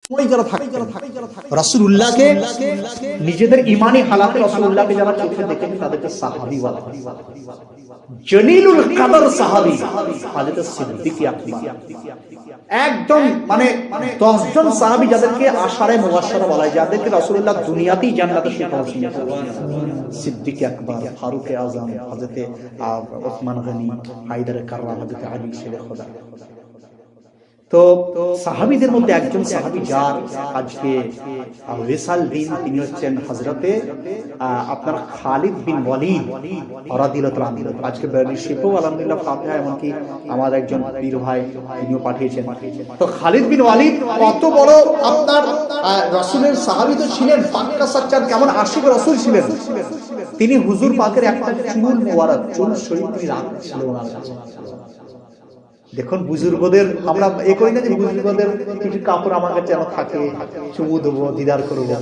যারা থাকে রাসূলুল্লাহকে নিজেদের ঈমানি হালাতে রাসূলুল্লাহকে যারা চোখে দেখেন তাদেরকে সাহাবী বলা হয়। জলিলুল কদর সাহাবী হযরত সিদ্দিক আকবর, একদম মানে 10 জন সাহাবী যাদেরকে আশারে মুবাশশারা বলা হয়, যাদেরকে রাসূলুল্লাহ দুনিয়াতেই জান্নাতে সুসংবাদ সিদ্দিক আকবর, ফারুক আযম, হযরত ওসমান গনি, হায়দার কাররাম, হযরত আলী শেরে খোদা। তো সাহাবীদের মধ্যে একজন সাহাবী যার আজকে ওয়েসাল দিন, তিনি হচ্ছেন হযরতে আপনার খালিদ বিন ওয়ালিদ রাদিয়াল্লাহু তাআলা। আজকে বেরিশিপও আলহামদুলিল্লাহ ফাতিহা, এমনকি আমার একজন পীর ভাই তিনিও পাঠিয়েছেন। তো খালিদ বিন ওয়ালিদ কত বড় আপনার রাসূলের সাহাবী তো ছিলেন, পাক্কা সাচ্চার, কেমন আশিক রাসূল ছিলেন। তিনি হুজুর পাকের একটা চুল মোবারক, চুল শরীফ তিনি রাখছিলেন ওনার কাছে। দেখুন বুজুর্গদের আমরা এ করি না যে বুজুর্গদের কিছু কাপড় আমার কাছে যেন থাকে, চুমু দেবো, দিদার করবো।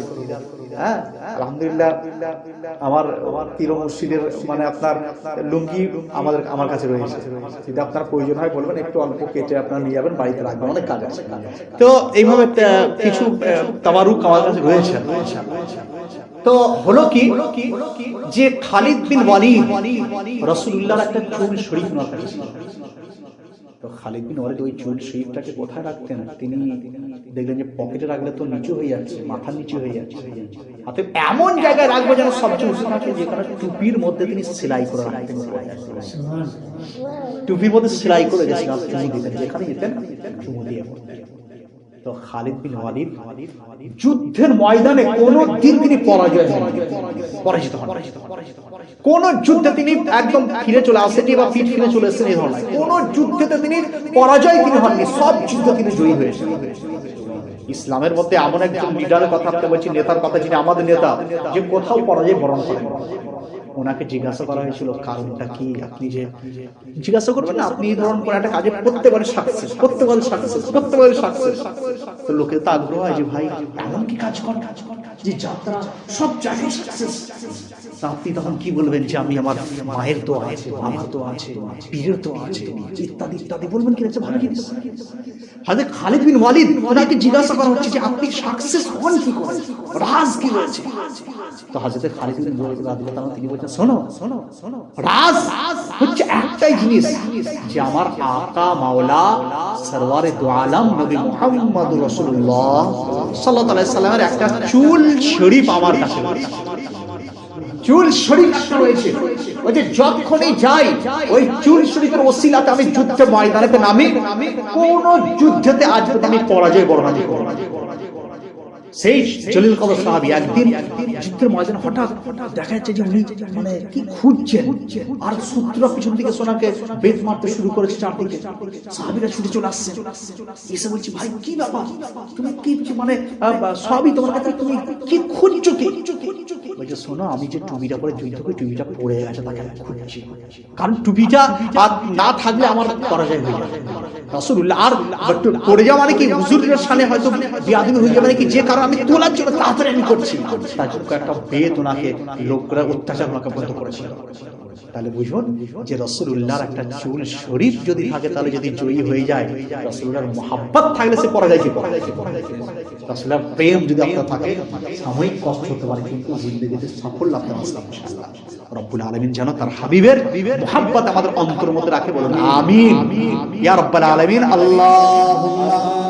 হ্যাঁ, আলহামদুলিল্লাহ আমার পীর মুর্শিদের মানে আপনার লুঙ্গি আমার কাছে রয়েছে। যদি আপনার প্রয়োজন হয় বলবেন, একটু অল্প কেটে আপনারা নিয়ে যাবেন, বাড়িতে রাখবেন, অনেক কাজ আছে। তো এইভাবে কিছু তাবারুক আমার কাছে রয়েছে। তো হলো কি যে খালিদ বিন ওয়ালিদ রাসূলুল্লাহর একটা চুল শরীফ ওনার কাছে ছিল। তো খালিদ বিন ওয়ালিদ ওই চুল শরীফটাকে কোথায় রাখতেন? তিনি দেখলেন যে পকেটে রাখলে তো নিচু হয়ে যাচ্ছে, মাথা নিচু হয়ে যাচ্ছে, হাতে এমন জায়গায় রাখবো যেন সবচেয়ে উঁচু থাকে, যেখানে টুপির মধ্যে তিনি সেলাই করে রাখতেন। টুপির মধ্যে সেলাই করে গেছিলেন, চুমু দিতেন, যেখানে যেতেন চুমু দিয়ে। তো খালিদ বিন ওয়ালিদ যুদ্ধের ময়দানে কোনো দিন তিনি পরাজিত হন। কোন যুদ্ধে তিনি একদম ফিরে চলে আসেনি বা পিঠ ফিরে চলে এসেছেন, এই ধরনের কোন যুদ্ধেতে তিনি পরাজয় তিনি হননি, সব যুদ্ধে তিনি জয়ী হয়েছেন। ইসলামের মধ্যে এমন একজন লিডারের কথা আপনি বলছি, নেতার কথা, যিনি আমাদের নেতা, যে কোথাও পরাজয় বরণ করেন। ওনাকে জিজ্ঞাসা করা হয়েছিল কারণটা কি? আপনি যে জিজ্ঞাসা করবেন না, আপনি এই ধরনের কোন একটা কাজে প্রত্যেকবারে সাকসেস, প্রত্যেকবারে সাকসেস, প্রত্যেকবারে সাকসেস। তো লোকের তো আগ্রহ হয় যে ভাই এমন কি কাজ করেন যে যাত্রা সব জায়গায় সাকসেস। আপনি তখন কি বলবেন যে আমি আমার মায়ের দোয়া আছে, আমার দোয়া আছে, পীরের দোয়া আছে, ইত্যাদি ইত্যাদি বলবেন কি? একটা ভালো জিনিস। হযরত খালিদ বিন ওয়ালিদ ওনাকে জিজ্ঞাসা করা হচ্ছে যে আপনি সাকসেস হন কি করে, রাজ কি রয়েছে? তো হযরত খালিদ বিন ওয়ালিদ রাদিয়াল্লাহু তাআলা তিনি বলেন, শোনো শোনো শোনো, রাজ হচ্ছে একটাই জিনিস যে আমার আকা মাওলা সরওয়ারে দু আলম নবী মুহাম্মদুর রাসূলুল্লাহ সাল্লাল্লাহু আলাইহি সাল্লামের একটা চুল শরীফ আমার কাছে রয়েছে। চুল শরীফ রয়েছে, ওই যে যখনই যাই ওই চুল শরীফের ওসিলাতে আমি যুদ্ধে ময়দানেতে নামি, কোন যুদ্ধেতে আজ পর্যন্ত আমি পরাজয় বরণ করি না। সেই জলিল কদর সাহাবী একদিন যুদ্ধের ময়দানে হঠাৎ দেখা যাচ্ছে যে উনি মানে কি খুঁজছেন, আর শত্রুরা পিছন দিকে সোনাকে বেত মারতে শুরু করেছে চারদিকে। সাহাবীরা ছুটে চলে আসছে, এসে বলছে ভাই কি ব্যাপার, তুমি কি মানে সবই তোমার কাছে, তুমি কি খুঁজছো কি? বলছে শোনো, আমি যে টুপিটা পরে যুদ্ধ করি, টুপিটা পড়ে গেছে, তাকে আমি খুঁজছি, কারণ টুপিটা আর না থাকলে আমার পরাজয় হয়ে যাবে। রাসূলুল্লাহ আর পড়ে যাওয়া মানে কি হুজুরের সামনে হয়তো বিয়াদবি হয়ে যাবে নাকি, যে কারণে আমি তোলার জন্য তাড়াতাড়ি আমি করছি। তার জন্য একটা বেত ওনাকে লোকরা অত্যাচার ওনাকে বন্ধ করেছিল। তাহলে বুঝুন যে রাসূলুল্লাহর একটা চুল শরীফ যদি থাকে, তাহলে যদি জয়ী হয়ে যায়, রাসূলুল্লাহর মুহাব্বত থাকলে সে পরাজয় কি করে? রাসূলুল্লাহর প্রেম যদি আপনার থাকে, সাময়িক কষ্ট হতে পারে, কিন্তু জিন্দেগিতে সাফল্য আপনার আসবে ইনশাআল্লাহ। রব্বুল আলামিন যেন তার হাবিবের মুহাব্বত আমাদের অন্তরের মধ্যে রাখে, বলুন আমিন ইয়া রাব্বাল আলামিন। আল্লাহুম্মা